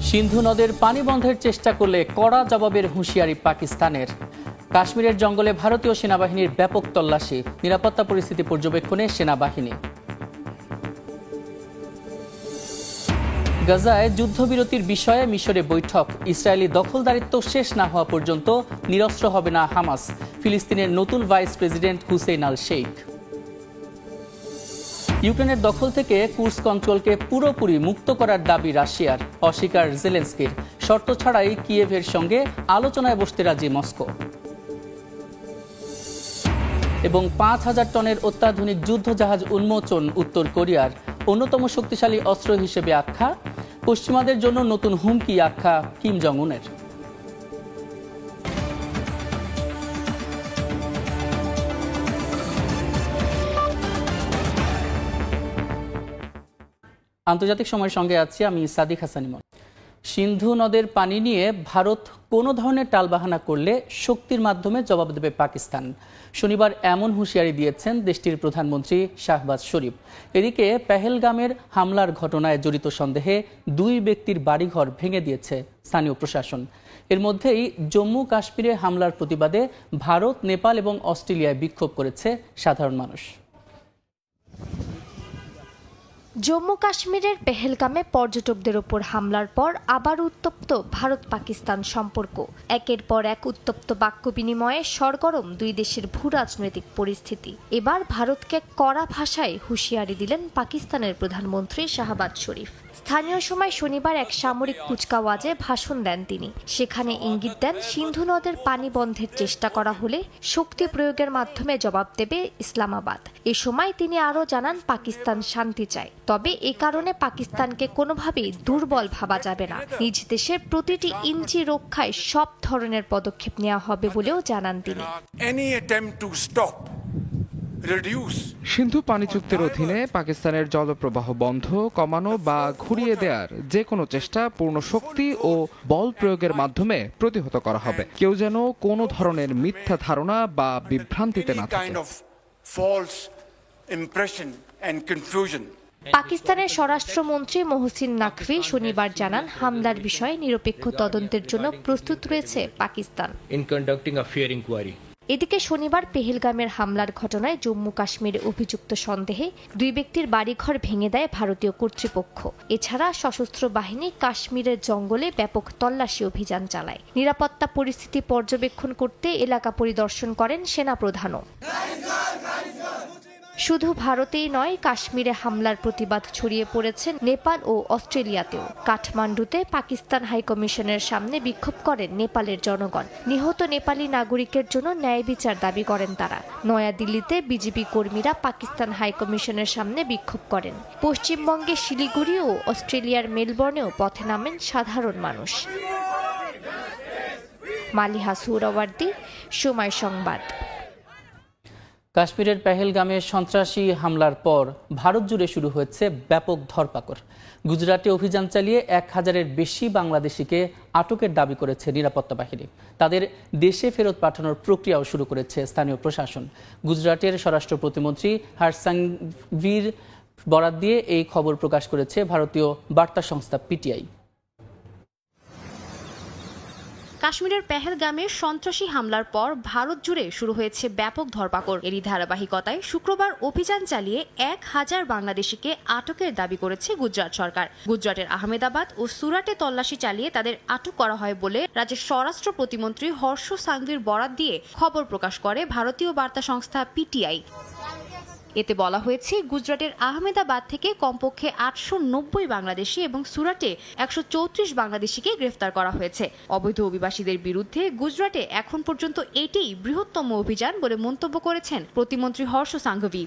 সিন্ধু নদের পানি বন্ধের চেষ্টা করলে কড়া জবাবের হুঁশিয়ারি পাকিস্তানের। কাশ্মীরের জঙ্গলে ভারতীয় সেনাবাহিনীর ব্যাপক তল্লাশি, নিরাপত্তা পরিস্থিতি পর্যবেক্ষণে সেনাবাহিনী। গাজায় যুদ্ধবিরতির বিষয়ে মিশরে বৈঠক, ইসরায়েলি দখলদারিত্ব শেষ না হওয়া পর্যন্ত নিরস্ত্র হবে না হামাস, ফিলিস্তিনের নতুন ভাইস প্রেসিডেন্ট হুসেইন আল শেখ। ইউক্রেনের দখল থেকে কুর্স্ক অঞ্চলকে পুরোপুরি মুক্ত করার দাবি রাশিয়ার, অস্বীকার জেলেনস্কির। শর্ত ছাড়াই কিয়েভের সঙ্গে আলোচনায় বসতে রাজি মস্কো। এবং ৫,০০০ টনের অত্যাধুনিক যুদ্ধজাহাজ উন্মোচন উত্তর কোরিয়ার, অন্যতম শক্তিশালী অস্ত্র হিসেবে আখ্যা। পশ্চিমাদের জন্য নতুন হুমকি আখ্যা কিম জং উনের। আন্তর্জাতিক সময়ের সঙ্গে আছি আমি সাদিক হাসান ইমন। সিন্ধু নদের পানি নিয়ে ভারত কোনো ধরনের টালবাহানা করলে শক্তির মাধ্যমে জবাব দেবে পাকিস্তান। শনিবার এমন হুঁশিয়ারি দিয়েছেন দেশটির প্রধানমন্ত্রী শাহবাজ শরীফ। এদিকে পেহেলগামের হামলার ঘটনায় জড়িত সন্দেহে ২ ব্যক্তির বাড়িঘর ভেঙে দিয়েছে স্থানীয় প্রশাসন। এর মধ্যেই জম্মু কাশ্মীরে হামলার প্রতিবাদে ভারত, নেপাল এবং অস্ট্রেলিয়ায় বিক্ষোভ করেছে সাধারণ মানুষ। জম্মু কাশ্মীরের পেহেলগামে পর্যটকদের ওপর হামলার পর আবার উত্তপ্ত ভারত পাকিস্তান সম্পর্ক। একের পর এক উত্তপ্ত বাক্য বিনিময়ে সরগরম দুই দেশের ভূরাজনৈতিক পরিস্থিতি। এবার ভারতকে কড়া ভাষায় হুঁশিয়ারি দিলেন পাকিস্তানের প্রধানমন্ত্রী শাহবাজ শরীফ। স্থানীয় সময় শনিবার এক সামরিক কুচকাওয়াজে ভাষণ দেন তিনি। সেখানে ইঙ্গিত দেন সিন্ধু নদের পানি বন্ধের চেষ্টা করা হলে শক্তি প্রয়োগের মাধ্যমে জবাব দেবে ইসলামাবাদ। এ সময় তিনি আরও জানান পাকিস্তান শান্তি চায়, তবে এ কারণে পাকিস্তানকে কোনোভাবেই দুর্বল ভাবা যাবে না। নিজ দেশের প্রতিটি ইঞ্চি রক্ষায় সব ধরনের পদক্ষেপ নেওয়া হবে বলেও জানান তিনি। সিন্ধু পানি চুক্তির অধীনে পাকিস্তানের জলপ্রবাহ বন্ধ, কমানো বা ঘুরিয়ে দেওয়ার যে কোনো চেষ্টা পূর্ণ শক্তি ও বল প্রয়োগের মাধ্যমে প্রতিহত করা হবে। কেউ যেন কোনো ধরনের মিথ্যা ধারণা বা বিভ্রান্তিতে না থাকে। পাকিস্তানের স্বরাষ্ট্রমন্ত্রী মোহসিন নাকভি শনিবার জানান, হামলার বিষয়ে নিরপেক্ষ তদন্তের জন্য প্রস্তুত রয়েছে পাকিস্তান। এদিকে শনিবার পেহেলগামের হামলার ঘটনায় জম্মু কাশ্মীরে অভিযুক্ত সন্দেহে ২ ব্যক্তির বাড়িঘর ভেঙে দেয় ভারতীয় কর্তৃপক্ষ। এছাড়া সশস্ত্র বাহিনী কাশ্মীরের জঙ্গলে ব্যাপক তল্লাশি অভিযান চালায়। নিরাপত্তা পরিস্থিতি পর্যবেক্ষণ করতে এলাকা পরিদর্শন করেন সেনাপ্রধানও। শুধু ভারতেই নয়, কাশ্মীরে হামলার প্রতিবাদ ছড়িয়ে পড়েছে নেপাল ও অস্ট্রেলিয়াতেও। কাঠমান্ডুতে পাকিস্তান হাইকমিশনের সামনে বিক্ষোভ করেন নেপালের জনগণ। নিহত নেপালি নাগরিকের জন্য ন্যায় বিচার দাবি করেন তারা। নয়াদিল্লিতে বিজেপি কর্মীরা পাকিস্তান হাইকমিশনের সামনে বিক্ষোভ করেন। পশ্চিমবঙ্গে শিলিগুড়ি ও অস্ট্রেলিয়ার মেলবোর্নেও পথে নামেন সাধারণ মানুষ। মালিহা সুহরাওয়ার্দী, সময় সংবাদ। কাশ্মীরের পেহেলগামে সন্ত্রাসী হামলার পর ভারত জুড়ে শুরু হয়েছে ব্যাপক ধরপাকড়। গুজরাটে অভিযান চালিয়ে ১,০০০-এর বেশি বাংলাদেশিকে আটকের দাবি করেছে নিরাপত্তা বাহিনী। তাদের দেশে ফেরত পাঠানোর প্রক্রিয়াও শুরু করেছে স্থানীয় প্রশাসন। গুজরাটের স্বরাষ্ট্র প্রতিমন্ত্রী হর্ষসংঘভির বরাত দিয়ে এই খবর প্রকাশ করেছে ভারতীয় বার্তা সংস্থা পিটিআই। কাশ্মীরের পেহেলগামে সন্ত্রাসী হামলার পর ভারত জুড়ে শুরু হয়েছে ব্যাপক ধরপাকড়। এরই ধারাবাহিকতায় শুক্রবার অভিযান চালিয়ে ১,০০০ বাংলাদেশিকে আটকের দাবি করেছে গুজরাট সরকার। গুজরাটের আহমেদাবাদ ও সুরাটে তল্লাশি চালিয়ে তাদের আটক করা হয় বলে রাজ্যের স্বরাষ্ট্র প্রতিমন্ত্রী হর্ষ সাংঘভির বরাত দিয়ে খবর প্রকাশ করে ভারতীয় বার্তা সংস্থা পিটিআই। এতে বলা হয়েছে, গুজরাটের আহমেদাবাদ থেকে কমপক্ষে ৮৯০ বাংলাদেশি এবং সুরাটে ১৩৪ বাংলাদেশিকে গ্রেফতার করা হয়েছে। অবৈধ অভিবাসীদের বিরুদ্ধে গুজরাটে এখন পর্যন্ত এটিই বৃহত্তম অভিযান বলে মন্তব্য করেছেন প্রতিমন্ত্রী হর্ষ সাংঘভি।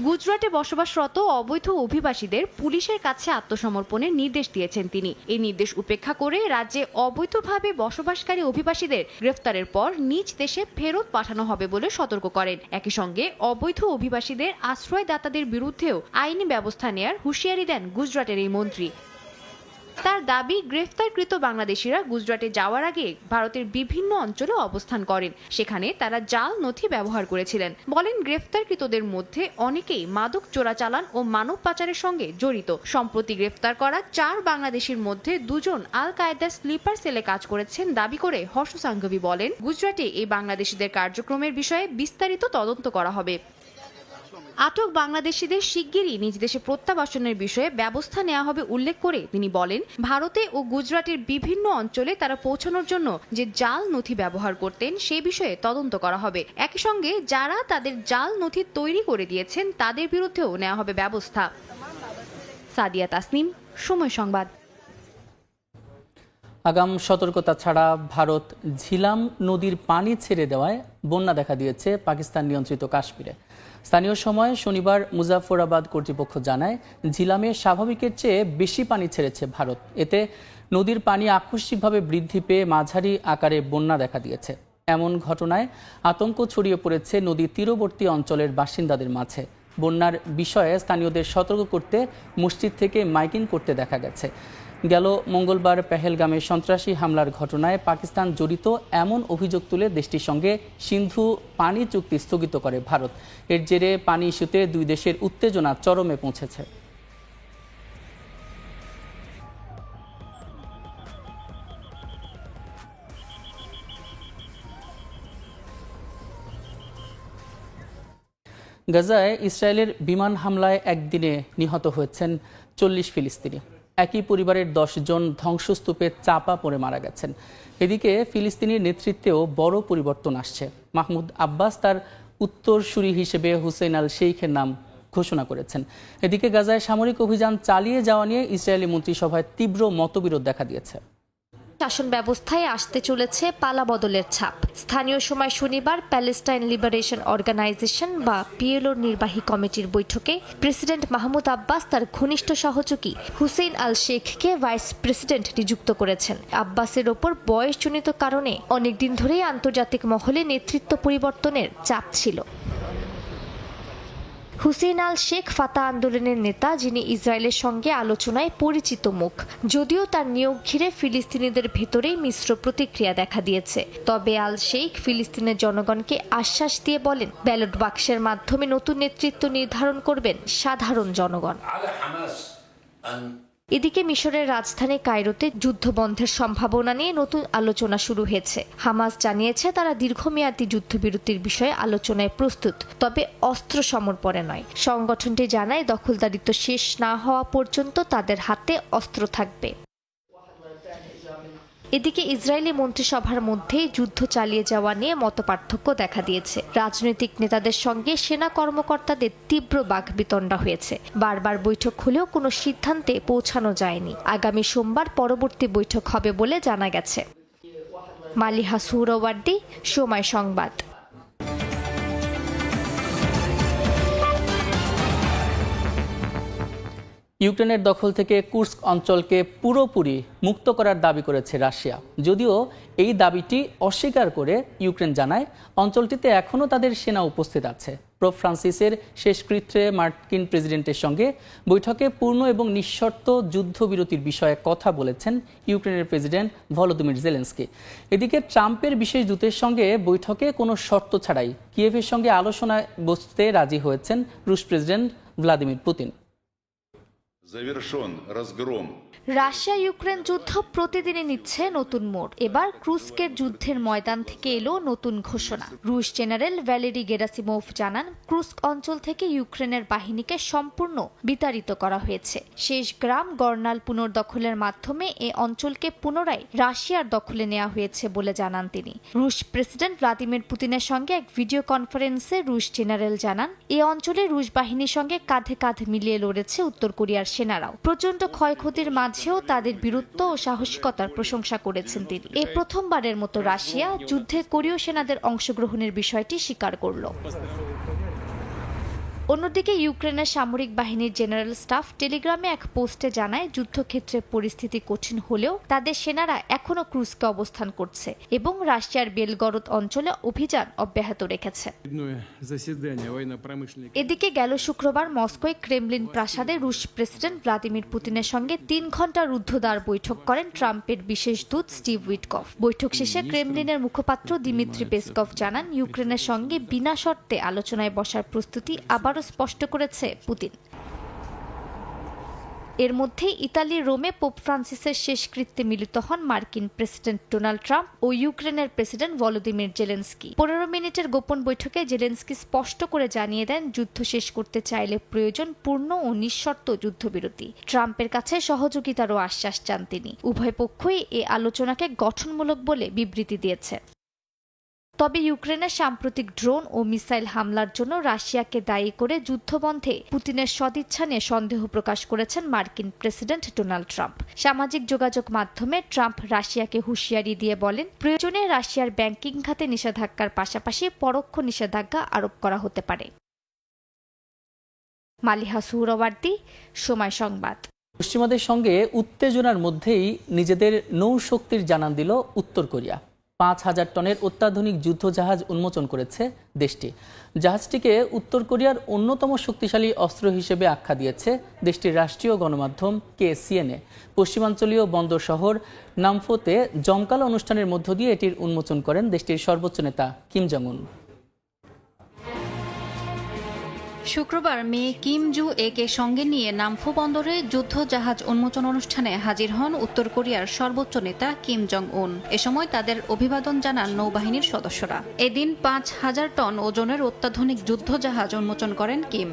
গুজরাটে বসবাসরত অবৈধ অভিবাসীদের পুলিশের কাছে আত্মসমর্পণের নির্দেশ দিয়েছেন তিনি। এই নির্দেশ উপেক্ষা করে রাজ্যে অবৈধভাবে বসবাসকারী অভিবাসীদের গ্রেফতারের পর নিজ দেশে ফেরত পাঠানো হবে বলে সতর্ক করেন। একই সঙ্গে অবৈধ অভিবাসীদের আশ্রয়দাতাদের বিরুদ্ধেও আইনি ব্যবস্থা নেয়ার হুঁশিয়ারি দেন গুজরাটের এই মন্ত্রী। তার দাবি, গ্রেফতারকৃত বাংলাদেশিরা গুজরাটে যাওয়ার আগে ভারতের বিভিন্ন অঞ্চলে অবস্থান করেন। সেখানে তারা জাল নথি ব্যবহার করেছিলেন। বলেন, গ্রেফতারকৃতদের মধ্যে অনেকেই মাদক চোরাচালান ও মানব পাচারের সঙ্গে জড়িত। সম্প্রতি গ্রেফতার করা 4 বাংলাদেশির মধ্যে 2 জন আল কায়েদার স্লিপার সেলে কাজ করেছেন দাবি করে হর্ষ সাঙ্ঘভি বলেন, গুজরাটে এই বাংলাদেশিদের কার্যক্রমের বিষয়ে বিস্তারিত তদন্ত করা হবে। আটক বাংলাদেশিদের শিগগিরই নিজ দেশে প্রত্যাবাসনের বিষয়ে ব্যবস্থা নেওয়া হবে উল্লেখ করে তিনি বলেন, ভারতে ও গুজরাটের বিভিন্ন অঞ্চলে তারা পৌঁছানোর জন্য যে জাল নথি ব্যবহার করতেন সে বিষয়ে তদন্ত করা হবে। একই সঙ্গে যারা তাদের জাল নথি তৈরি করে দিয়েছেন তাদের বিরুদ্ধেও নেওয়া হবে ব্যবস্থা। সাদিয়া তাসনিম, সময় সংবাদ। আগাম সতর্কতা ছাড়া ভারত ঝিলাম নদীর পানি ছেড়ে দেওয়ায় বন্যা দেখা দিয়েছে পাকিস্তান নিয়ন্ত্রিত কাশ্মীরে। স্থানীয় সময় শনিবার মুজাফফরাবাদ কর্তৃপক্ষ জানায়, ঝিলামে স্বাভাবিকের চেয়ে বেশি পানি ছেড়েছে ভারত। এতে নদীর পানি আকস্মিকভাবে বৃদ্ধি পেয়ে মাঝারি আকারে বন্যা দেখা দিয়েছে। এমন ঘটনায় আতঙ্ক ছড়িয়ে পড়েছে নদী তীরবর্তী অঞ্চলের বাসিন্দাদের মাঝে। বন্যার বিষয়ে স্থানীয়দের সতর্ক করতে মসজিদ থেকে মাইকিং করতে দেখা গেছে। গেল মঙ্গলবার পেহেলগামে সন্ত্রাসী হামলার ঘটনায় পাকিস্তান জড়িত এমন অভিযোগ তুলে দেশটির সঙ্গে সিন্ধু পানি চুক্তি স্থগিত করে ভারত। এর জেরে পানি ইস্যুতে দুই দেশের উত্তেজনা চরমে পৌঁছেছে। গাজায় ইসরায়েলের বিমান হামলায় একদিনে নিহত হয়েছেন 40 ফিলিস্তিনি। একই পরিবারের 10 জন ধ্বংসস্তূপে চাপা পড়ে মারা গেছেন। এদিকে ফিলিস্তিনির নেতৃত্বেও বড় পরিবর্তন আসছে। মাহমুদ আব্বাস তার উত্তরসূরি হিসেবে হুসেইন আল শেইখের নাম ঘোষণা করেছেন। এদিকে গাজায় সামরিক অভিযান চালিয়ে যাওয়া নিয়ে ইসরায়েলি মন্ত্রিসভায় তীব্র মতবিরোধ দেখা দিয়েছে। শাসন ব্যবস্থায় আসতে চলেছে পালাবদলের ছাপ। স্থানীয় সময় শনিবার প্যালেস্টাইন লিবারেশন অর্গানাইজেশন বা পিএলওর নির্বাহী কমিটির বৈঠকে প্রেসিডেন্ট মাহমুদ আব্বাস তার ঘনিষ্ঠ সহযোগী হুসেইন আল শেখকে ভাইস প্রেসিডেন্ট নিযুক্ত করেছেন। আব্বাসের ওপর বয়সজনিত কারণে অনেকদিন ধরেই আন্তর্জাতিক মহলে নেতৃত্ব পরিবর্তনের চাপ ছিল। হুসেইন আল শেখ ফাতা আন্দোলনের নেতা, যিনি ইসরায়েলের সঙ্গে আলোচনায় পরিচিত মুখ। যদিও তার নিয়োগ ঘিরে ফিলিস্তিনিদের ভেতরেই মিশ্র প্রতিক্রিয়া দেখা দিয়েছে। তবে আল শেখ ফিলিস্তিনের জনগণকে আশ্বাস দিয়ে বলেন, ব্যালট বাক্সের মাধ্যমে নতুন নেতৃত্ব নির্ধারণ করবেন সাধারণ জনগণ। এদিকে মিশরের রাজধানী কায়রোতে যুদ্ধবন্ধের সম্ভাবনা নিয়ে নতুন আলোচনা শুরু হয়েছে। হামাস জানিয়েছে তারা দীর্ঘমেয়াদী যুদ্ধবিরতির বিষয়ে আলোচনায় প্রস্তুত, তবে অস্ত্র সমর্পণে নয়। সংগঠনটি জানায়, দখলদারিত্ব শেষ না হওয়া পর্যন্ত তাদের হাতে অস্ত্র থাকবে। এদিকে ইসরায়েলি মন্ত্রিসভার মধ্যে যুদ্ধ চালিয়ে যাওয়া নিয়ে মতপার্থক্য দেখা দিয়েছে। রাজনৈতিক নেতাদের সঙ্গে সেনা কর্মকর্তাদের তীব্র বাকবিতণ্ডা হয়েছে। বারবার বৈঠক হলেও কোনো সিদ্ধান্তে পৌঁছানো যায়নি। আগামী সোমবার পরবর্তী বৈঠক হবে বলে জানা গেছে। মালিহা সুহরাওয়ার্দী, সময় সংবাদ। ইউক্রেনের দখল থেকে কুর্স্ক অঞ্চলকে পুরোপুরি মুক্ত করার দাবি করেছে রাশিয়া। যদিও এই দাবিটি অস্বীকার করে ইউক্রেন জানায়, অঞ্চলটিতে এখনও তাদের সেনা উপস্থিত আছে। পোপ ফ্রান্সিসের শেষকৃত্যে মার্কিন প্রেসিডেন্টের সঙ্গে বৈঠকে পূর্ণ এবং নিঃশর্ত যুদ্ধবিরতির বিষয়ে কথা বলেছেন ইউক্রেনের প্রেসিডেন্ট ভলোদিমির জেলেনস্কি। এদিকে ট্রাম্পের বিশেষ দূতের সঙ্গে বৈঠকে কোনো শর্ত ছাড়াই কিয়েভের সঙ্গে আলোচনায় বসতে রাজি হয়েছেন রুশ president Vladimir Putin. Russia Ukraine যুদ্ধ প্রতিদিনই নিচ্ছে নতুন মোড়। এবার ক্রুস্কের যুদ্ধের ময়দান থেকে এলো নতুন ঘোষণা। রুশ জেনারেল ভ্যালেরি গেরাসিমোভ জানান, ক্রুস্ক অঞ্চল থেকে ইউক্রেনের বাহিনীকে সম্পূর্ণ বিতাড়িত করা হয়েছে। শেষ গ্রাম গর্নাল পুনর্দখলের মাধ্যমে এ অঞ্চলকে পুনরায় রাশিয়ার দখলে নেওয়া হয়েছে বলে জানান তিনি। রুশ প্রেসিডেন্ট ভ্লাদিমির পুতিনের সঙ্গে এক ভিডিও কনফারেন্সে রুশ জেনারেল জানান, এ অঞ্চলে রুশ বাহিনীর সঙ্গে কাঁধে কাঁধ মিলিয়ে লড়েছে উত্তর কোরিয়ার সেনারাও। প্রচণ্ড ক্ষয়ক্ষতির মাঝেও তাদের বীরত্ব ও সাহসিকতার প্রশংসা করেছেন তিনি। এই প্রথমবারের মতো রাশিয়া যুদ্ধে কোরীয় সেনাদের অংশগ্রহণের বিষয়টি স্বীকার করল। অন্যদিকে ইউক্রেনের সামরিক বাহিনীর জেনারেল স্টাফ টেলিগ্রামে এক পোস্টে জানায় যুদ্ধক্ষেত্রে পরিস্থিতি কঠিন হলেও তাদের সেনারা এখনও ক্রুজকে অবস্থান করছে এবং রাশিয়ার বেলগরদ অঞ্চলে অভিযান অব্যাহত রেখেছে। এদিকে গেল শুক্রবার মস্কোয় ক্রেমলিন প্রাসাদে রুশ প্রেসিডেন্ট ভ্লাদিমির পুতিনের সঙ্গে 3 ঘণ্টা রুদ্ধদ্বার বৈঠক করেন ট্রাম্পের বিশেষ দূত স্টিভ উইটকফ। বৈঠক শেষে ক্রেমলিনের মুখপাত্র দিমিত্রি পেসকভ জানান, ইউক্রেনের সঙ্গে বিনা শর্তে আলোচনায় বসার প্রস্তুতি আবারও স্পষ্ট করেছে পুতিন। এর মধ্যে ইতালির রোমে পোপ ফ্রান্সিসের শেষকৃত্যে মিলিত হন মার্কিন প্রেসিডেন্ট ডোনাল্ড ট্রাম্প ও ইউক্রেনের প্রেসিডেন্ট ভলোদিমির জেলেনস্কি। 15 মিনিটের গোপন বৈঠকে জেলেনস্কি স্পষ্ট করে জানিয়ে দেন, যুদ্ধ শেষ করতে চাইলে প্রয়োজন পূর্ণ ও নিঃশর্ত যুদ্ধবিরতি। ট্রাম্পের কাছে সহযোগিতারও আশ্বাস চান তিনি। উভয় পক্ষই এ আলোচনাকে গঠনমূলক বলে বিবৃতি দিয়েছে। তবে ইউক্রেনের সাম্প্রতিক ড্রোন ও মিসাইল হামলার জন্য রাশিয়াকে দায়ী করে যুদ্ধবন্ধে পুতিনের সদিচ্ছা নিয়ে সন্দেহ প্রকাশ করেছেন মার্কিন প্রেসিডেন্ট ডোনাল্ড ট্রাম্প। সামাজিক যোগাযোগ মাধ্যমে ট্রাম্প রাশিয়াকে হুঁশিয়ারি দিয়ে বলেন, প্রয়োজনে রাশিয়ার ব্যাংকিং খাতে নিষেধাজ্ঞার পাশাপাশি পরোক্ষ নিষেধাজ্ঞা আরোপ করা হতে পারে। মালিহা সুহরাওয়ার্দী, সময় সংবাদ। পশ্চিমাদের সঙ্গে উত্তেজনার মধ্যেই নিজেদের নৌশক্তির জানান দিল উত্তর কোরিয়া। 5,000 টনের অত্যাধুনিক যুদ্ধজাহাজ উন্মোচন করেছে দেশটি। জাহাজটিকে উত্তর কোরিয়ার অন্যতম শক্তিশালী অস্ত্র হিসেবে আখ্যা দিয়েছে দেশটির রাষ্ট্রীয় গণমাধ্যম KCNA। পশ্চিমাঞ্চলীয় বন্দর শহর নামফোতে জমকালো অনুষ্ঠানের মধ্য দিয়ে এটির উন্মোচন করেন দেশটির সর্বোচ্চ নেতা কিম জং উন। শুক্রবার মেয়ে কিম জু একে সঙ্গে নিয়ে নামফো বন্দরে যুদ্ধ জাহাজ উন্মোচন অনুষ্ঠানে হাজির হন উত্তর কোরিয়ার সর্বোচ্চ নেতা কিম জং উন। এ সময় তাদের অভিবাদন জানান নৌবাহিনীর সদস্যরা। এদিন 5,000 টন ওজনের অত্যাধুনিক যুদ্ধ জাহাজ উন্মোচন করেন কিম।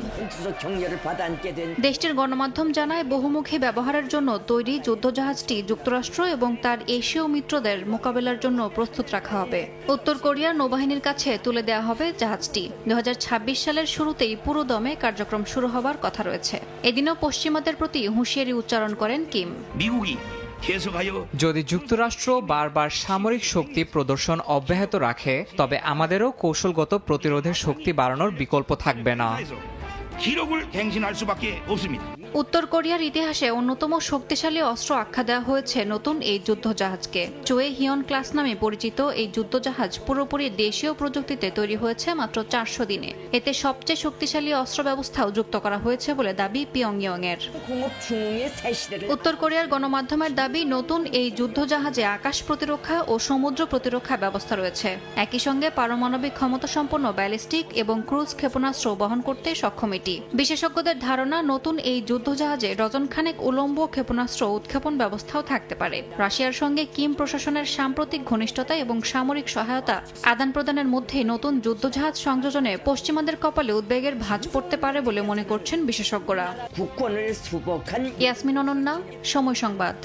দেশটির গণমাধ্যম জানায়, বহুমুখী ব্যবহারের জন্য তৈরি যুদ্ধজাহাজটি যুক্তরাষ্ট্র এবং তার এশীয় মিত্রদের মোকাবেলার জন্য প্রস্তুত রাখা হবে। উত্তর কোরিয়ার নৌবাহিনীর কাছে তুলে দেওয়া হবে জাহাজটি। 2026 সালের শুরুতেই পুরো দমে কার্যক্রম শুরু হবার কথা রয়েছে। এদিনও পশ্চিমাদের প্রতি হুঁশিয়ারি উচ্চারণ করেন কিম। যদি যুক্তরাষ্ট্র বারবার সামরিক শক্তি প্রদর্শন অব্যাহত রাখে, তবে আমাদেরও কৌশলগত প্রতিরোধের শক্তি বাড়ানোর বিকল্প থাকবে না। উত্তর কোরিয়ার ইতিহাসে অন্যতম শক্তিশালী অস্ত্র আখ্যা দেওয়া হয়েছে নতুন এই যুদ্ধজাহাজকে। চোয়ে হিয়ন ক্লাস নামে পরিচিত এই যুদ্ধজাহাজ পুরোপুরি দেশীয় প্রযুক্তিতে তৈরি হয়েছে মাত্র 400 দিনে। এতে সবচেয়ে শক্তিশালী অস্ত্র ব্যবস্থাও যুক্ত করা হয়েছে বলে দাবি পিয়ংইয়ং এর। উত্তর কোরিয়ার গণমাধ্যমের দাবি, নতুন এই যুদ্ধজাহাজে আকাশ প্রতিরক্ষা ও সমুদ্র প্রতিরক্ষা ব্যবস্থা রয়েছে। একই সঙ্গে পারমাণবিক ক্ষমতাসম্পন্ন ব্যালিস্টিক এবং ক্রুজ ক্ষেপণাস্ত্র বহন করতে সক্ষম এটি। বিশেষজ্ঞদের ধারণা, নতুন এই যুদ্ধজাহাজে ডজনখানেক উলম্ব ক্ষেপণাস্ত্র উৎক্ষেপণ ব্যবস্থাও থাকতে পারে। রাশিয়ার সঙ্গে কিম প্রশাসনের সাম্প্রতিক ঘনিষ্ঠতা এবং সামরিক সহায়তা আদান প্রদানের মধ্যে নতুন যুদ্ধজাহাজ সংযোজনে পশ্চিমাদের কপালে উদ্বেগের ভাঁজ পড়তে পারে বলে মনে করছেন বিশেষজ্ঞরা। ইয়াসমিন অনন্যা, সময় সংবাদ।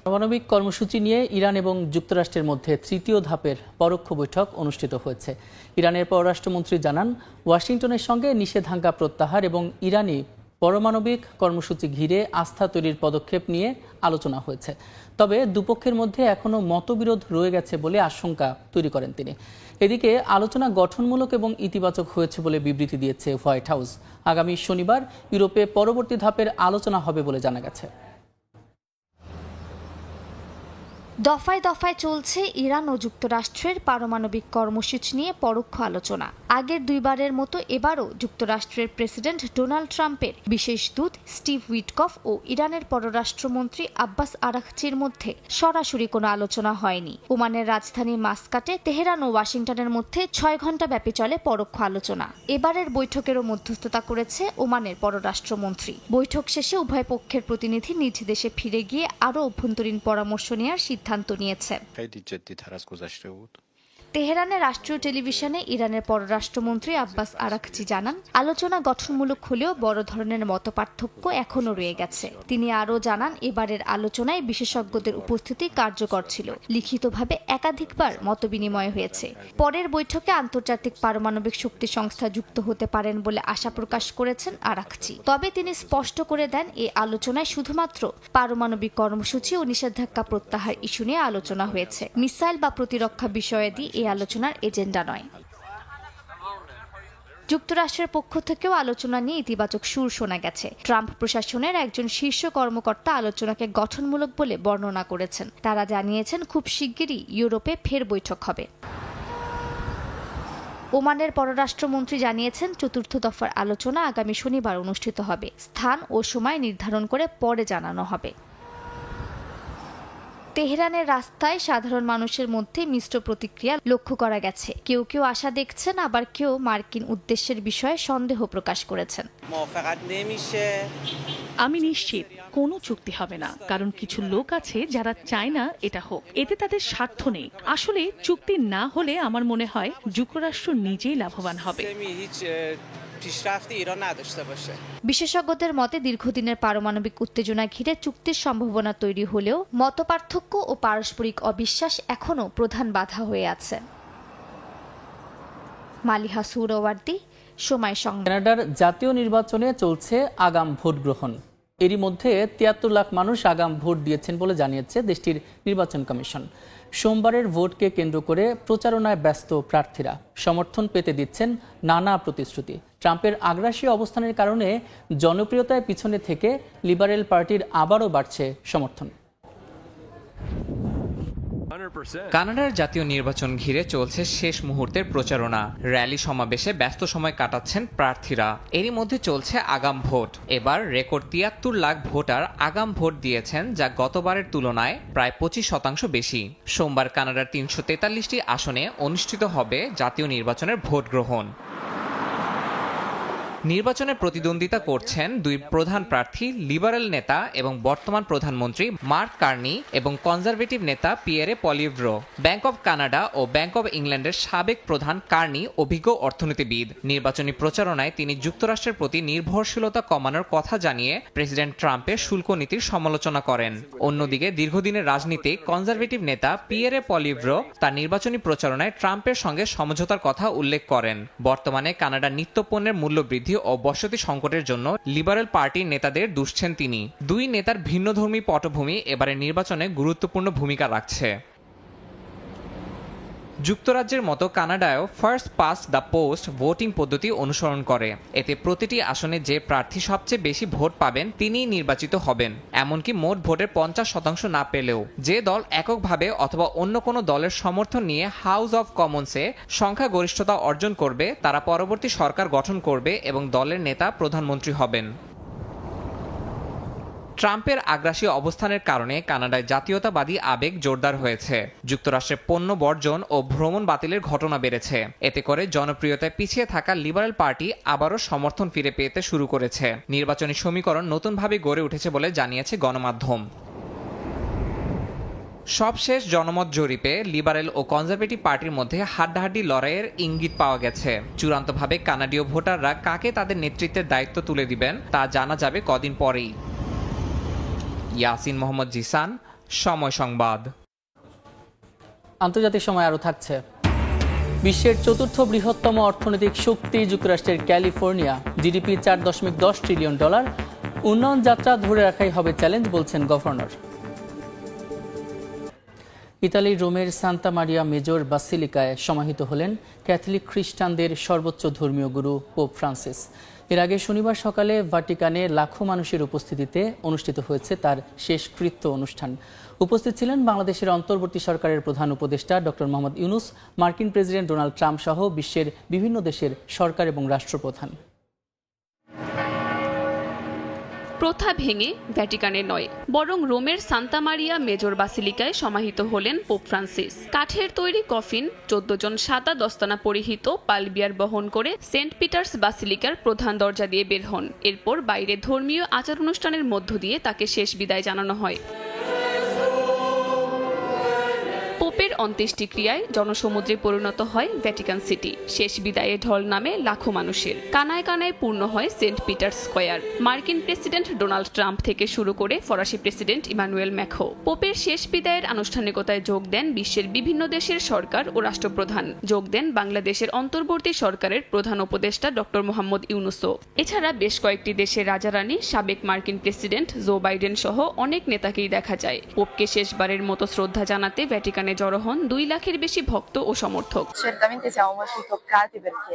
পারমাণবিক কর্মসূচি নিয়ে ইরান এবং যুক্তরাষ্ট্রের মধ্যে তৃতীয় ধাপের পরোক্ষ বৈঠক অনুষ্ঠিত হয়েছে। ইরানের পররাষ্ট্রমন্ত্রী জানান, ওয়াশিংটনের সঙ্গে নিষেধাজ্ঞা প্রত্যাহার এবং ইরানি পারমাণবিক কর্মসূচি ঘিরে আস্থা তৈরির পদক্ষেপ নিয়ে আলোচনা হয়েছে। তবে দুপক্ষের মধ্যে এখনও মতবিরোধ রয়ে গেছে বলে আশঙ্কা তৈরি করেন তিনি। এদিকে আলোচনা গঠনমূলক এবং ইতিবাচক হয়েছে বলে বিবৃতি দিয়েছে হোয়াইট হাউস। আগামী শনিবার ইউরোপে পরবর্তী ধাপের আলোচনা হবে বলে জানা গেছে। দফায় দফায় চলছে ইরান ও যুক্তরাষ্ট্রের পারমাণবিক কর্মসূচি নিয়ে পরোক্ষ আলোচনা। আগের দুইবারের মতো এবারও যুক্তরাষ্ট্রের প্রেসিডেন্ট ডোনাল্ড ট্রাম্পের বিশেষ দূত স্টিভ উইটকফ ও ইরানের পররাষ্ট্রমন্ত্রী আব্বাস আরাকচির মধ্যে সরাসরি কোনো আলোচনা হয়নি। ওমানের রাজধানী মাস্কাটে তেহরান ও ওয়াশিংটনের মধ্যে 6 ঘণ্টা ব্যাপী চলে পরোক্ষ আলোচনা। এবারের বৈঠকেরও মধ্যস্থতা করেছে ওমানের পররাষ্ট্রমন্ত্রী। বৈঠক শেষে উভয় পক্ষের প্রতিনিধি নিজ দেশে ফিরে গিয়ে আরও অভ্যন্তরীণ পরামর্শ নেওয়ার সিদ্ধান্ত নিয়েছে। তেহরানের রাষ্ট্রীয় টেলিভিশনে ইরানের পররাষ্ট্রমন্ত্রী আব্বাস আরাকচি জানান, আলোচনা গঠনমূলক হলেও বড় ধরনের মতপার্থক্য এখনও রয়ে গেছে। তিনি আরও জানান, এবারের আলোচনায় বিশেষজ্ঞদের উপস্থিতি কার্যকর ছিল। লিখিতভাবে একাধিকবার মতবিনিময় হয়েছে। পরের বৈঠকে আন্তর্জাতিক পারমাণবিক শক্তি সংস্থা যুক্ত হতে পারেন বলে আশা প্রকাশ করেছেন আরাকচি। তবে তিনি স্পষ্ট করে দেন, এই আলোচনায় শুধুমাত্র পারমাণবিক কর্মসূচি ও নিষেধাজ্ঞা প্রত্যাহার ইস্যু নিয়ে আলোচনা হয়েছে। মিসাইল বা প্রতিরক্ষা বিষয়াদি এই আলোচনার এজেন্ডা নয়। যুক্তরাষ্ট্রের পক্ষ থেকেও আলোচনা নিয়ে ইতিবাচক সুর শোনা গেছে। ট্রাম্প প্রশাসনের একজন শীর্ষ কর্মকর্তা আলোচনাকে গঠনমূলক বলে বর্ণনা করেছেন। তারা জানিয়েছেন খুব শিগগিরই ইউরোপে ফের বৈঠক হবে। ওমানের পররাষ্ট্রমন্ত্রী জানিয়েছেন চতুর্থ দফার আলোচনা আগামী শনিবার অনুষ্ঠিত হবে। স্থান ও সময় নির্ধারণ করে পরে জানানো হবে। তেহরানের রাস্তায় সাধারণ মানুষের মধ্যে মিশ্র প্রতিক্রিয়া লক্ষ্য করা গেছে। কেউ কেউ আশা দেখছেন, আবার কেউ মার্কিন উদ্দেশ্যের বিষয়ে সন্দেহ প্রকাশ করেছেন। আমি নিশ্চিত কোনো চুক্তি হবে না, কারণ কিছু লোক আছে যারা চায় না এটা হোক। এতে তাদের স্বার্থ নেই। আসলে চুক্তি না হলে আমার মনে হয় যুক্তরাষ্ট্র নিজেই লাভবান হবে। বিশেষজ্ঞদের মতে দীর্ঘদিনের পারমাণবিক উত্তেজনা ঘিরে চুক্তির সম্ভাবনা তৈরি হলেও মতপার্থক্য ও পারস্পরিক অবিশ্বাস এখনও প্রধান বাধা হয়ে আছে। মালিহা সুহরাওয়ার্দী, সময় সংবাদ। কানাডার জাতীয় নির্বাচনে চলছে আগাম ভোট গ্রহণ। এরই মধ্যে ৭৩ লাখ মানুষ আগাম ভোট দিয়েছেন বলে জানিয়েছে দেশটির নির্বাচন কমিশন। সোমবারের ভোটকে কেন্দ্র করে প্রচারণায় ব্যস্ত প্রার্থীরা সমর্থন পেতে দিচ্ছেন নানা প্রতিশ্রুতি। ট্রাম্পের আগ্রাসী অবস্থানের কারণে জনপ্রিয়তায় পিছনে থেকে লিবারেল পার্টির আবারও বাড়ছে সমর্থন। কানাডার জাতীয় নির্বাচন ঘিরে চলছে শেষ মুহূর্তের প্রচারণা। র্যালি সমাবেশে ব্যস্ত সময় কাটাচ্ছেন প্রার্থীরা। এরই মধ্যে চলছে আগাম ভোট। এবার রেকর্ড ৭৩ লাখ ভোটার আগাম ভোট দিয়েছেন, যা গতবারের তুলনায় প্রায় ২৫% বেশি। সোমবার কানাডার ৩৪৩টি আসনে অনুষ্ঠিত হবে জাতীয় নির্বাচনের ভোট গ্রহণ। নির্বাচনে প্রতিদ্বন্দ্বিতা করছেন দুই প্রধান প্রার্থী, লিবারেল নেতা এবং বর্তমান প্রধানমন্ত্রী মার্ক কার্নি এবং কনজারভেটিভ নেতা Pierre Poilievre. Bank of Canada ও ব্যাংক অব ইংল্যান্ডের সাবেক প্রধান কার্নি অভিজ্ঞ অর্থনীতিবিদ। নির্বাচনী প্রচারণায় তিনি যুক্তরাষ্ট্রের প্রতি নির্ভরশীলতা কমানোর কথা জানিয়ে প্রেসিডেন্ট ট্রাম্পের শুল্ক নীতির সমালোচনা করেন। অন্যদিকে দীর্ঘদিনের রাজনীতিক কনজারভেটিভ নেতা পিয়েরে পলিভ্রো তার নির্বাচনী প্রচারণায় ট্রাম্পের সঙ্গে সমঝোতার কথা উল্লেখ করেন। বর্তমানে কানাডার নিত্যপণ্যের মূল্য বৃদ্ধি ও বসতি সংকটের জন্য লিবারেল পার্টির নেতাদের দুষছেন তিনি। দুই নেতার ভিন্নধর্মী পটভূমি এবারে নির্বাচনে গুরুত্বপূর্ণ ভূমিকা রাখছে। যুক্তরাজ্যের মতো কানাডায়ও first past the post voting পদ্ধতি অনুসরণ করে। এতে প্রতিটি আসনে যে প্রার্থী সবচেয়ে বেশি ভোট পাবেন তিনিই নির্বাচিত হবেন, এমনকি মোট ভোটের ৫০% না পেলেও। যে দল এককভাবে অথবা অন্য কোনো দলের সমর্থন নিয়ে হাউস অব কমন্সে সংখ্যাগরিষ্ঠতা অর্জন করবে তারা পরবর্তী সরকার গঠন করবে এবং দলের নেতা প্রধানমন্ত্রী হবেন। ট্রাম্পের আগ্রাসী অবস্থানের কারণে কানাডায় জাতীয়তাবাদী আবেগ জোরদার হয়েছে। যুক্তরাষ্ট্রে পণ্য বর্জন ও ভ্রমণ বাতিলের ঘটনা বেড়েছে। এতে করে জনপ্রিয়তায় পিছিয়ে থাকা লিবারেল পার্টি আবারও সমর্থন ফিরে পেতে শুরু করেছে। নির্বাচনী সমীকরণ নতুনভাবে গড়ে উঠেছে বলে জানিয়েছে গণমাধ্যম। সবশেষ জনমত জরিপে লিবারেল ও কনজারভেটিভ পার্টির মধ্যে হাড্ডাহাড্ডি লড়াইয়ের ইঙ্গিত পাওয়া গেছে। চূড়ান্তভাবে কানাডীয় ভোটাররা কাকে তাদের নেতৃত্বের দায়িত্ব তুলে দিবেন তা জানা যাবে কদিন পরেই। ইয়াসিন মোহাম্মদ জিসান, সময় সংবাদ। আন্তর্জাতিক সময় আরও থাকছে। বিশ্বের চতুর্থ বৃহত্তম অর্থনৈতিক শক্তি যুক্তরাষ্ট্রের ক্যালিফোর্নিয়া। GDP $4.10 trillion. উন্নয়ন যাত্রা ধরে রাখাই হবে চ্যালেঞ্জ, বলছেন গভর্নর। ইতালির রোমের সান্তা মারিয়া মেজর বাসিলিকায় সমাহিত হলেন ক্যাথলিক খ্রিস্টানদের সর্বোচ্চ ধর্মীয় গুরু পোপ ফ্রান্সিস। এর আগে শনিবার সকালে ভাটিকানে লাখো মানুষের উপস্থিতিতে অনুষ্ঠিত হয়েছে তার শেষকৃত্য অনুষ্ঠান। উপস্থিত ছিলেন বাংলাদেশের অন্তর্বর্তী সরকারের প্রধান উপদেষ্টা ডক্টর মোহাম্মদ ইউনূস, মার্কিন প্রেসিডেন্ট ডোনাল্ড ট্রাম্প সহ বিশ্বের বিভিন্ন দেশের সরকার এবং রাষ্ট্রপ্রধান। প্রথা ভেঙে ভ্যাটিকানে নয়, বরং রোমের সান্তা মারিয়া মেজর বাসিলিকায় সমাহিত হলেন পোপ ফ্রান্সিস। কাঠের তৈরি কফিন, 14 জন সাদা দস্তানা পরিহিত পালবিয়ার বহন করে সেন্ট পিটার্স বাসিলিকার প্রধান দরজা দিয়ে বের হন। এরপর বাইরে ধর্মীয় আচার অনুষ্ঠানের মধ্য দিয়ে তাকে শেষ বিদায় জানানো হয়। পোপের অন্ত্যেষ্টিক্রিয়ায় জনসমুদ্রে পরিণত হয় ভ্যাটিকান সিটি। শেষ বিদায়ে ঢল নামে লাখো মানুষের। কানায় কানায় পূর্ণ হয় সেন্ট পিটার্স স্কয়ার। মার্কিন প্রেসিডেন্ট ডোনাল্ড ট্রাম্প থেকে শুরু করে ফরাসি প্রেসিডেন্ট ইমানুয়েল ম্যাখো। পোপের শেষ বিদায়ের আনুষ্ঠানিকতায় যোগ দেন বিশ্বের বিভিন্ন দেশের সরকার ও রাষ্ট্রপ্রধান। যোগ দেন বাংলাদেশের অন্তর্বর্তী সরকারের প্রধান উপদেষ্টা ডক্টর মোহাম্মদ ইউনূসও। এছাড়া বেশ কয়েকটি দেশের রাজারানী, সাবেক মার্কিন প্রেসিডেন্ট জো বাইডেন সহ অনেক নেতাকেই দেখা যায়। পোপকে শেষবারের মতো শ্রদ্ধা জানাতে ভ্যাটিকানে জড়ো হন 2 লাখের বেশি ভক্ত ও সমর্থক।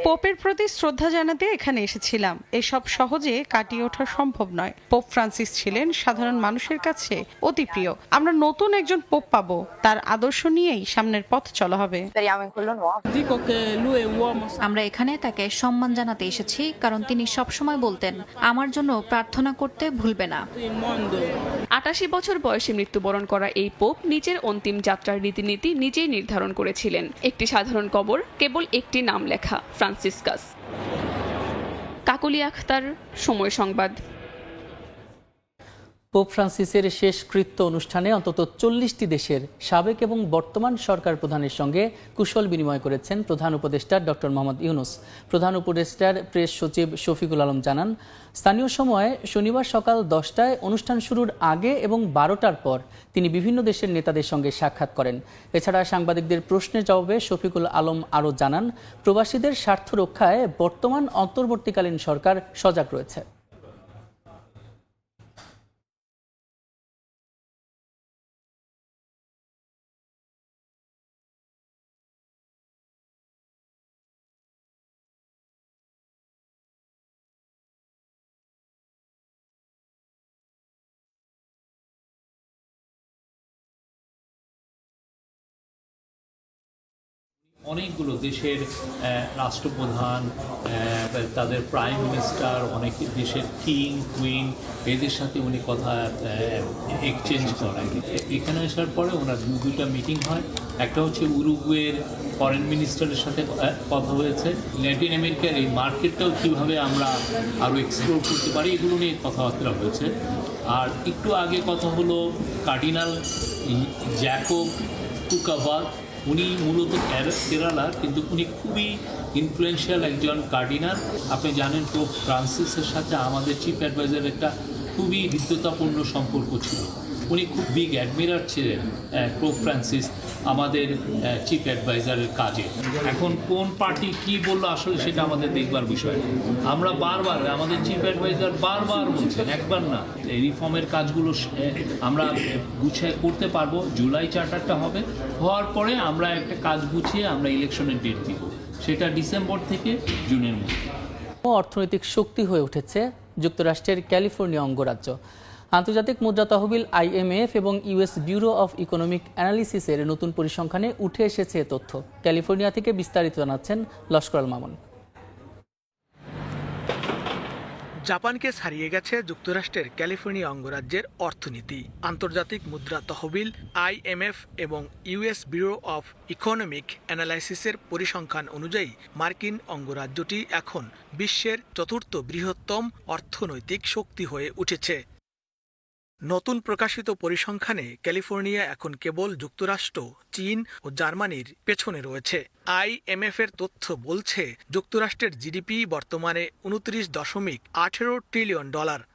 পোপের প্রতি শ্রদ্ধা জানাতে এখানে এসেছিলাম। এসব সহজে কাটিয়ে ওঠা সম্ভব নয়। পোপ ফ্রান্সিস ছিলেন সাধারণ মানুষের কাছে অতি প্রিয়। আমরা নতুন একজন পোপ পাবো, তার আদর্শ নিয়েই সামনের পথ চলা হবে। আমরা এখানে তাকে সম্মান জানাতে এসেছি, কারণ তিনি সবসময় বলতেন আমার জন্য প্রার্থনা করতে ভুলবে না। 88 বছর বয়সে মৃত্যুবরণ করা এই পোপ নিজের অন্তিম যাত্রার রীতিনীতি নিজেই নির্ধারণ করেছিলেন। একটি সাধারণ কবর, কেবল একটি নাম লেখা, ফ্রান্সিসকাস। কাকলি আখতার, সময় সংবাদ। পোপ ফ্রান্সিসের শেষকৃত্য অনুষ্ঠানে অন্তত 40টি দেশের সাবেক এবং বর্তমান সরকার প্রধানের সঙ্গে কুশল বিনিময় করেছেন প্রধান উপদেষ্টা ডক্টর মোহাম্মদ ইউনূস। প্রধান উপদেষ্টার প্রেস সচিব শফিকুল আলম জানান, স্থানীয় সময় শনিবার সকাল 10টায় অনুষ্ঠান শুরুর আগে এবং 12টার পর তিনি বিভিন্ন দেশের নেতাদের সঙ্গে সাক্ষাৎ করেন। এছাড়া সাংবাদিকদের প্রশ্নের জবাবে শফিকুল আলম আরও জানান, প্রবাসীদের স্বার্থ রক্ষায় বর্তমান অন্তর্বর্তীকালীন সরকার সজাগ রয়েছে। অনেকগুলো দেশের রাষ্ট্রপ্রধান, তাদের প্রাইম মিনিস্টার, অনেক দেশের কিং কুইন, এদের সাথে উনি কথা এক্সচেঞ্জ করেন। এখানে আসার পরে ওনার দুটা মিটিং হয়। একটা হচ্ছে উরুগুয়ের ফরেন মিনিস্টারের সাথে কথা হয়েছে। ল্যাটিন আমেরিকার এই মার্কেটটাও কীভাবে আমরা আরও এক্সপ্লোর করতে পারি, এগুলো নিয়ে কথাবার্তা হয়েছে। আর একটু আগে কথা হলো কার্ডিনাল জ্যাকব কুকাভাত। উনি মূলত কেরালার, কিন্তু উনি খুবই ইনফ্লুয়েন্সিয়াল একজন কার্ডিনাল। আপনি জানেন পোপ ফ্রান্সিসের সাথে আমাদের চিফ অ্যাডভাইজারের একটা খুবই হৃদ্যতাপূর্ণ সম্পর্ক ছিল। উনি খুব বিগ অ্যাডমিরার ছিলেন পোপ ফ্রান্সিস আমাদের চিফ অ্যাডভাইজারের কাজে। এখন কোন পার্টি কি বললো আসলে সেটা আমাদের দেখবার বিষয়। আমরা বারবার আমাদের চিফ অ্যাডভাইজার বারবার বলছেন, একবার না, এই রিফর্মের কাজগুলো আমরা গুছিয়ে করতে পারবো। জুলাই চার্টারটা হবে, হওয়ার পরে আমরা একটা কাজ গুছিয়ে আমরা ইলেকশনের ডেট দিব, সেটা ডিসেম্বর থেকে জুনের মধ্যে। অর্থনৈতিক শক্তি হয়ে উঠেছে যুক্তরাষ্ট্রের ক্যালিফোর্নিয়া অঙ্গরাজ্য। আন্তর্জাতিক মুদ্রা তহবিল IMF এবং US ব্যুরো অফ ইকোনমিক অ্যানালিসিসের নতুন পরিসংখ্যানে উঠে এসেছে এ তথ্য। ক্যালিফোর্নিয়া থেকে বিস্তারিত জানাচ্ছেন লস্কর আল মামুন। জাপানকে ছাড়িয়ে গেছে যুক্তরাষ্ট্রের ক্যালিফোর্নিয়া অঙ্গরাজ্যের অর্থনীতি। আন্তর্জাতিক মুদ্রা তহবিল IMF এবং US ব্যুরো অফ ইকোনমিক অ্যানালাইসিসের পরিসংখ্যান অনুযায়ী মার্কিন অঙ্গরাজ্যটি এখন বিশ্বের চতুর্থ বৃহত্তম অর্থনৈতিক শক্তি হয়ে উঠেছে। নতুন প্রকাশিত পরিসংখ্যানে ক্যালিফোর্নিয়া এখন কেবল যুক্তরাষ্ট্র, চীন ও জার্মানির পেছনে রয়েছে। IMF এর তথ্য বলছে যুক্তরাষ্ট্রের জিডিপি বর্তমানে $29.18 ট্রিলিয়ন,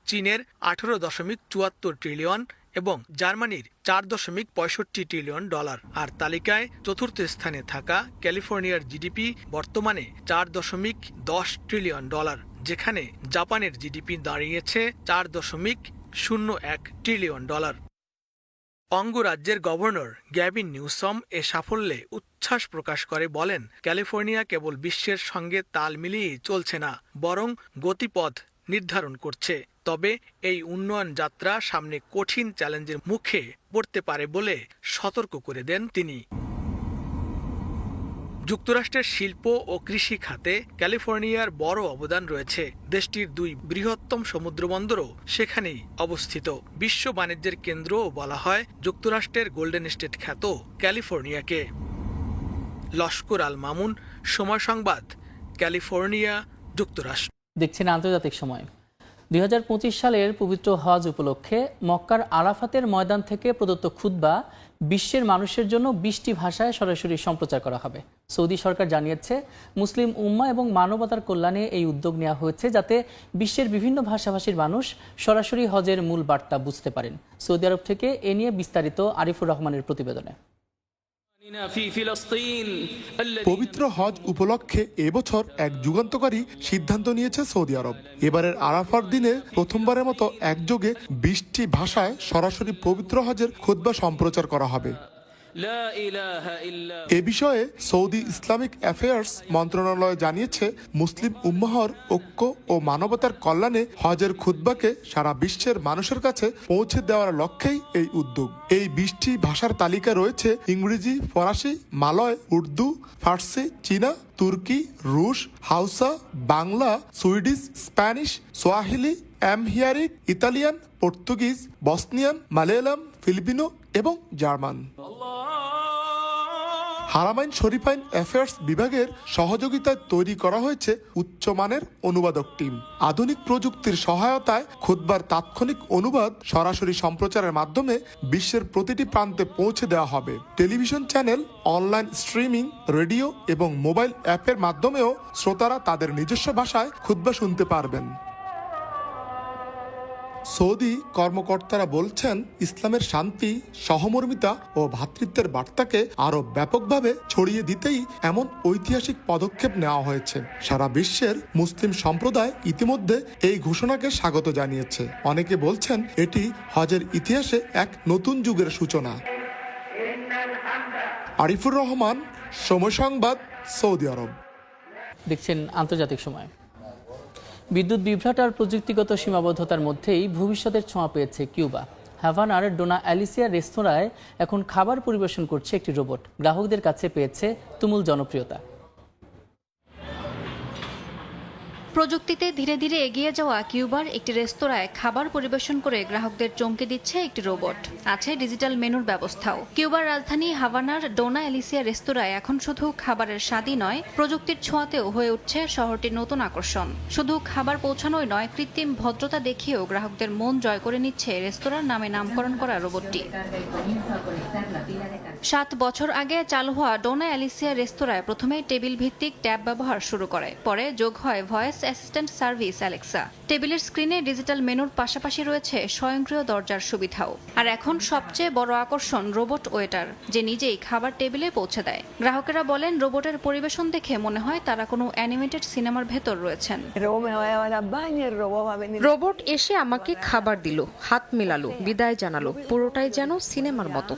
চীনের $18.74 ট্রিলিয়ন এবং জার্মানির $4.65 ট্রিলিয়ন। আর তালিকায় চতুর্থ স্থানে থাকা ক্যালিফোর্নিয়ার জিডিপি বর্তমানে $4.10 ট্রিলিয়ন, যেখানে জাপানের জিডিপি দাঁড়িয়েছে $4.01 ট্রিলিয়ন। অঙ্গরাজ্যের গভর্নর গ্যাভিন নিউসম এ সাফল্যে উচ্ছ্বাস প্রকাশ করে বলেন, ক্যালিফোর্নিয়া কেবল বিশ্বের সঙ্গে তাল মিলিয়েই চলছে না, বরং গতিপথ নির্ধারণ করছে। তবে এই উন্নয়ন যাত্রা সামনে কঠিন চ্যালেঞ্জের মুখে পড়তে পারে বলে সতর্ক করে দেন তিনি। যুক্তরাষ্ট্রের শিল্প ও কৃষি খাতে ক্যালিফোর্নিয়ার বড় অবদান রয়েছে। দেশটির 2 বৃহত্তম সমুদ্রবন্দরও সেখানেই অবস্থিত। বিশ্ব বাণিজ্যের কেন্দ্রও বলা হয় যুক্তরাষ্ট্রের গোল্ডেন স্টেট খ্যাত ক্যালিফোর্নিয়াকে। লস্কর আল মামুন, সময় সংবাদ, ক্যালিফোর্নিয়া, যুক্তরাষ্ট্র। দেখছেন আন্তর্জাতিক সময়। 2025 সালের পবিত্র হজ উপলক্ষে মক্কার আরাফাতের ময়দান থেকে প্রদত্ত খুতবা বিশ্বের মানুষের জন্য 20টি ভাষায় সরাসরি সম্প্রচার করা হবে। সৌদি সরকার জানিয়েছে, মুসলিম উম্মাহ এবং মানবতার কল্যাণে এই উদ্যোগ নেওয়া হয়েছে যাতে বিশ্বের বিভিন্ন ভাষাভাষীর মানুষ সরাসরি হজের মূল বার্তা বুঝতে পারেন। সৌদি আরব থেকে এ নিয়ে বিস্তারিত আরিফুর রহমানের প্রতিবেদনে। পবিত্র হজ উপলক্ষে এবছর এক যুগান্তকারী সিদ্ধান্ত নিয়েছে সৌদি আরব। এবারের আরাফার দিনে প্রথমবারের মতো একযোগে 20টি ভাষায় সরাসরি পবিত্র হজের খুতবা সম্প্রচার করা হবে। এ বিষয়ে সৌদি ইসলামিক অ্যাফেয়ার্স মন্ত্রণালয় জানিয়েছে, মুসলিম উম্মাহর ঐক্য ও মানবতার কল্যাণে হজের খুতবাকে সারা বিশ্বের মানুষের কাছে পৌঁছে দেওয়ার লক্ষ্যেই এই উদ্যোগ। এই 20টি ভাষার তালিকা রয়েছে ইংরেজি, ফরাসি, মালয়, উর্দু, ফার্সি, চীনা, তুর্কি, রুশ, Hausa, Bangla, Swedish, Spanish, Swahili, Amharic, Italian, Portuguese, Bosnian, Malayalam, Filipino এবং জার্মান। হারামাইন শরীফাইন অ্যাফেয়ার্স বিভাগের সহযোগিতায় তৈরি করা হয়েছে উচ্চমানের অনুবাদক টিম। আধুনিক প্রযুক্তির সহায়তায় খুতবার তাৎক্ষণিক অনুবাদ সরাসরি সম্প্রচারের মাধ্যমে বিশ্বের প্রতিটি প্রান্তে পৌঁছে দেওয়া হবে। Television channel, online streaming, radio এবং মোবাইল অ্যাপের মাধ্যমেও শ্রোতারা তাদের নিজস্ব ভাষায় খুতবা শুনতে পারবেন। সৌদি কর্মকর্তারা বলছেন, ইসলামের শান্তি, সহমর্মিতা ও ভ্রাতৃত্বের বার্তাকে আরো ব্যাপকভাবে ছড়িয়ে দিতেই এমন ঐতিহাসিক পদক্ষেপ নেওয়া হয়েছে। সারা বিশ্বের মুসলিম সম্প্রদায় ইতিমধ্যে এই ঘোষণাকে স্বাগত জানিয়েছে। অনেকে বলছেন এটি হজের ইতিহাসে এক নতুন যুগের সূচনা। আরিফুর রহমান, সময় সংবাদ, সৌদি আরব। দেখছেন আন্তর্জাতিক সময়। বিদ্যুৎ বিভ্রাট আর প্রযুক্তিগত সীমাবদ্ধতার মধ্যেই ভবিষ্যতের ছোঁয়া পেয়েছে কিউবা। হাভানার ডোনা অ্যালিসিয়া রেস্তোরাঁয় এখন খাবার পরিবেশন করছে একটি রোবট। গ্রাহকদের কাছে পেয়েছে তুমুল জনপ্রিয়তা। প্রযুক্তিতে ধীরে ধীরে এগিয়ে যাওয়া কিউবার একটি রেস্তোরাঁয় খাবার পরিবেশন করে গ্রাহকদের চমকে দিচ্ছে একটি রোবট। আছে ডিজিটাল মেনুর ব্যবস্থাও। কিউবার রাজধানী হাভানার ডোনা অ্যালিসিয়া রেস্তোরাঁয় এখন শুধু খাবারের স্বাদই নয়, প্রযুক্তির ছোঁয়াতেও হয়ে উঠছে শহরটির নতুন আকর্ষণ। শুধু খাবার পৌঁছানোই নয়, কৃত্রিম ভদ্রতা দেখিয়েও গ্রাহকদের মন জয় করে নিচ্ছে রেস্তোরাঁর নামে নামকরণ করা রোবটটি। 7 বছর আগে চালু হওয়া ডোনা অ্যালিসিয়া রেস্তোরাঁয় প্রথমে টেবিল ভিত্তিক ট্যাব ব্যবহার শুরু করে, পরে যোগ হয় ভয়েস অ্যাসিস্ট্যান্ট সার্ভিস অ্যালেক্সা। টেবিলের স্ক্রিনে ডিজিটাল মেনুর পাশাপাশি রয়েছে স্বয়ংক্রিয় দরজার সুবিধাও। আর এখন সবচেয়ে বড় আকর্ষণ রোবট ওয়েটার, যে নিজেই খাবার টেবিলে পৌঁছে দেয়। গ্রাহকেরা বলেন, রোবটের পরিবেশন দেখে মনে হয় তারা কোনো অ্যানিমেটেড সিনেমার ভেতর রয়েছেন। রোবট এসে আমাকে খাবার দিল, হাত মেলালো, বিদায় জানালো, পুরোটাই যেন সিনেমার মতো।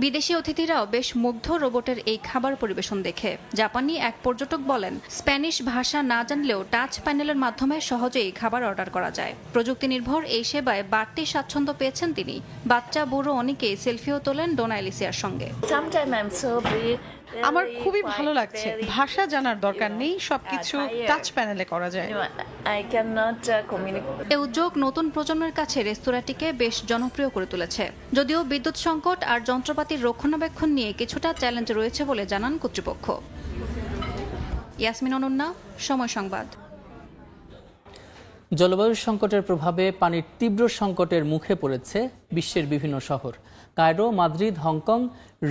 বিদেশি অতিথিরাও বেশ মুগ্ধ রোবটের এই খাবার পরিবেশন দেখে। জাপানি এক পর্যটক বলেন, স্প্যানিশ ভাষা না জানলেও টাচ প্যানেলের মাধ্যমে সহজেই খাবার অর্ডার করা যায়। প্রযুক্তি নির্ভর এই সেবায় বাড়তি স্বাচ্ছন্দ্য পেয়েছেন তিনি। বাচ্চা বুড়ো অনেকেই সেলফিও তোলেন ডোনা অ্যালিসিয়ার সঙ্গে। আমার খুবই ভালো লাগছে। ভাষা জানার দরকার নেই, সবকিছু টাচ প্যানেলে করা যায়। এই উদ্যোগ নতুন প্রজন্মের কাছে রেস্তোরাঁটিকে বেশ জনপ্রিয় করে তুলেছে। যদিও বিদ্যুৎ সংকট আর যন্ত্রপাতির রক্ষণাবেক্ষণ নিয়ে কিছুটা চ্যালেঞ্জ রয়েছে বলে জানান কর্তৃপক্ষ। ইয়াসমিন অনন্যা, সময় সংবাদ। জলবায়ু সংকটের প্রভাবে পানির তীব্র সংকটের মুখে পড়েছে বিশ্বের বিভিন্ন শহর। কায়রো, মাদ্রিদ, হংকং,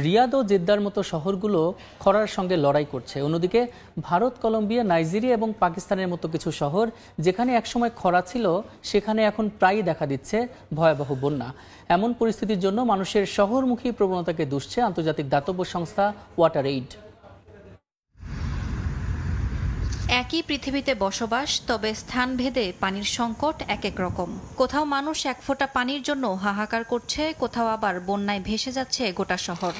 রিয়াদ ও জেদ্দার মতো শহরগুলো খরার সঙ্গে লড়াই করছে। অন্যদিকে ভারত, কলম্বিয়া, নাইজেরিয়া এবং পাকিস্তানের মতো কিছু শহর যেখানে একসময় খরা ছিল, সেখানে এখন প্রায়ই দেখা দিচ্ছে ভয়াবহ বন্যা। এমন পরিস্থিতির জন্য মানুষের শহরমুখী প্রবণতাকে দুষছে আন্তর্জাতিক দাতব্য সংস্থা ওয়াটার এইড। একই পৃথিবীতে বসবাস, তবে স্থানভেদে পানির সংকট এক এক রকম। কোথাও মানুষ এক ফোঁটা পানির জন্য হাহাকার করছে, কোথাও আবার বন্যায় ভেসে যাচ্ছে গোটা শহর।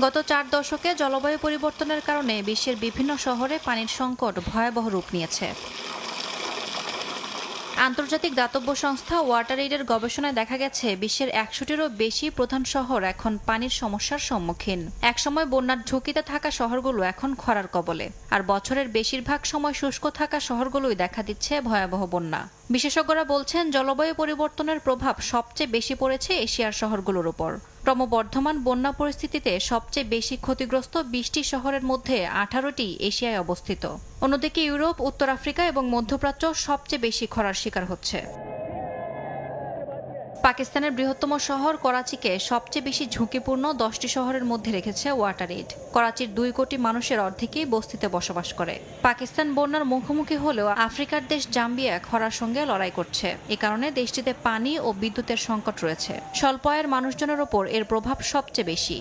গত 4 দশকে জলবায়ু পরিবর্তনের কারণে বিশ্বের বিভিন্ন শহরে পানির সংকট ভয়াবহ রূপ নিয়েছে। আন্তর্জাতিক দাতব্য সংস্থা ওয়াটার এইডের গবেষণায় দেখা গেছে, বিশ্বের 100টিরও বেশি প্রধান শহর এখন পানির সমস্যার সম্মুখীন। একসময় বন্যার ঝুঁকিতে থাকা শহরগুলো এখন খরার কবলে, আর বছরের বেশিরভাগ সময় শুষ্ক থাকা শহরগুলোই দেখা দিচ্ছে ভয়াবহ বন্যা। বিশেষজ্ঞরা বলছেন, জলবায়ু পরিবর্তনের প্রভাব সবচেয়ে বেশি পড়েছে এশিয়ার শহরগুলোর উপর। ক্রমবর্ধমান বন্যা পরিস্থিতিতে সবচেয়ে বেশি ক্ষতিগ্রস্ত 20টি শহরের মধ্যে 18টি এশিয়ায় অবস্থিত। অন্যদিকে ইউরোপ, উত্তর আফ্রিকা এবং মধ্যপ্রাচ্য সবচেয়ে বেশি খরার শিকার হচ্ছে। পাকিস্তানের বৃহত্তম শহর করাচিকে সবচেয়ে বেশি ঝুঁকিপূর্ণ 10টি শহরের মধ্যে রেখেছে ওয়াটার এইড। করাচির 2 কোটি মানুষের অর্ধেকই বস্তিতে বসবাস করে। পাকিস্তান বন্যার মুখোমুখি হলেও আফ্রিকার দেশ জাম্বিয়া খরার সঙ্গে লড়াই করছে। এ কারণে দেশটিতে পানি ও বিদ্যুতের সংকট রয়েছে। স্বল্প আয়ের মানুষজনের ওপর এর প্রভাব সবচেয়ে বেশি।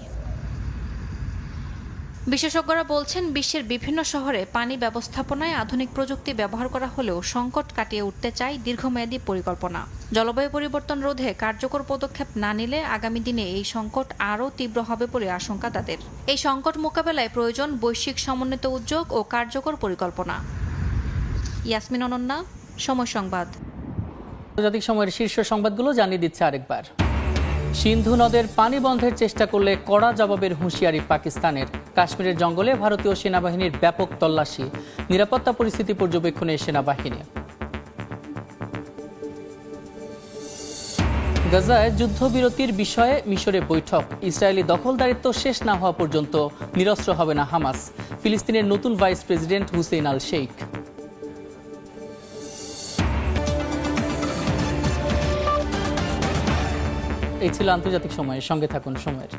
বিশেষজ্ঞরা বলছেন বিশ্বের বিভিন্ন শহরে পানি ব্যবস্থাপনায় আধুনিক প্রযুক্তি ব্যবহার করা হলেও সংকট কাটিয়ে উঠতে চায় দীর্ঘমেয়াদী পরিকল্পনা। জলবায়ু পরিবর্তন রোধে কার্যকর পদক্ষেপ না নিলে আগামী দিনে এই সংকট আরও তীব্র হবে বলে আশঙ্কা তাদের। এই সংকট মোকাবেলায় প্রয়োজন বৈশ্বিক সমন্বিত উদ্যোগ ও কার্যকর পরিকল্পনা। ইয়াসমিন অনন্যা, সময় সংবাদ। আন্তর্জাতিক সময়ের শীর্ষ সংবাদগুলো জানিয়ে দিচ্ছে আরেকবার। সিন্ধু নদের পানি বন্ধের চেষ্টা করলে কড়া জবাবের হুঁশিয়ারি পাকিস্তানের। কাশ্মীরের জঙ্গলে ভারতীয় সেনাবাহিনীর ব্যাপক তল্লাশি, নিরাপত্তা পরিস্থিতি পর্যবেক্ষণে সেনাবাহিনী। গাজায় যুদ্ধবিরতির বিষয়ে মিশরে বৈঠক। ইসরায়েলি দখলদারিত্ব শেষ না হওয়া পর্যন্ত নিরস্ত্র হবে না হামাস। ফিলিস্তিনের নতুন ভাইস প্রেসিডেন্ট হুসেইন আল শেখ। এই ছিল আন্তর্জাতিক সময়ের সঙ্গে থাকুন সময়ের।